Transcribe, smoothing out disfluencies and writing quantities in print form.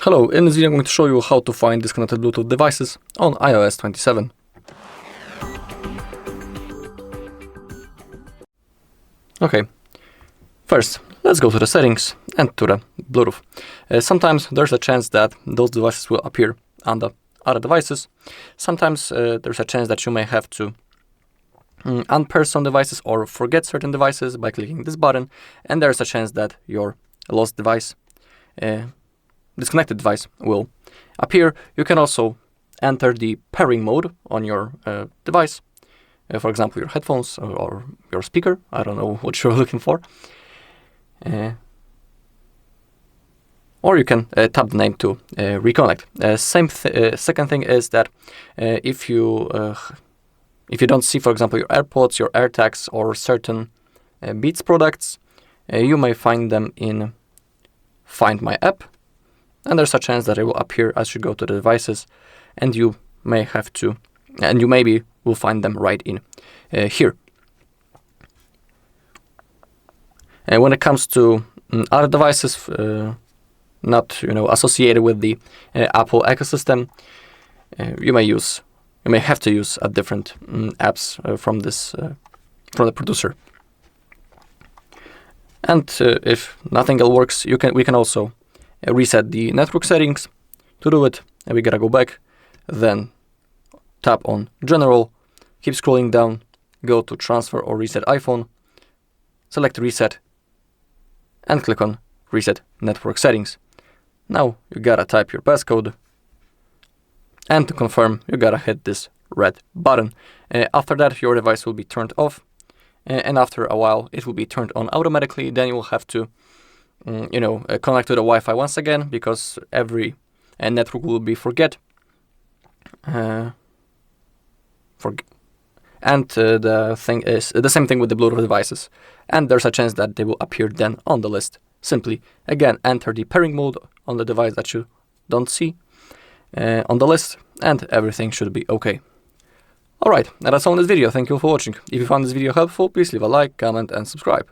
Hello, in this video I'm going to show you how to find disconnected Bluetooth devices on iOS 27. Okay, first let's go to the settings and to the Bluetooth. Sometimes there's a chance that those devices will appear under other devices. Sometimes there's a chance that you may have to unpair some devices or forget certain devices by clicking this button, and there's a chance that your lost device, disconnected device, will appear. You can also enter the pairing mode on your device, for example your headphones or your speaker. I don't know what you're looking for. Or you can tap the name to reconnect. Second thing is that if you don't see, for example, your AirPods, your AirTags, or certain Beats products, you may find them in Find My App, and there's a chance that it will appear as you go to the devices, and you may have to, and you maybe will find them right in here. And when it comes to other devices not associated with the Apple ecosystem, you may have to use a different apps from the producer. And if nothing else works, we can also reset the network settings. To do it, we gotta go back, then tap on General, keep scrolling down, go to Transfer or Reset iPhone, select Reset, and click on Reset Network Settings. Now you gotta type your passcode, and to confirm, you gotta hit this red button. After that, your device will be turned off, and after a while, it will be turned on automatically. Then you will have to connect to the Wi-Fi once again, because every network will be forget. And the thing is the same thing with the Bluetooth devices, and there's a chance that they will appear then on the list. Simply again enter the pairing mode on the device that you don't see on the list, and everything should be okay. Alright, that's all in this video. Thank you for watching. If you found this video helpful, please leave a like, comment and subscribe.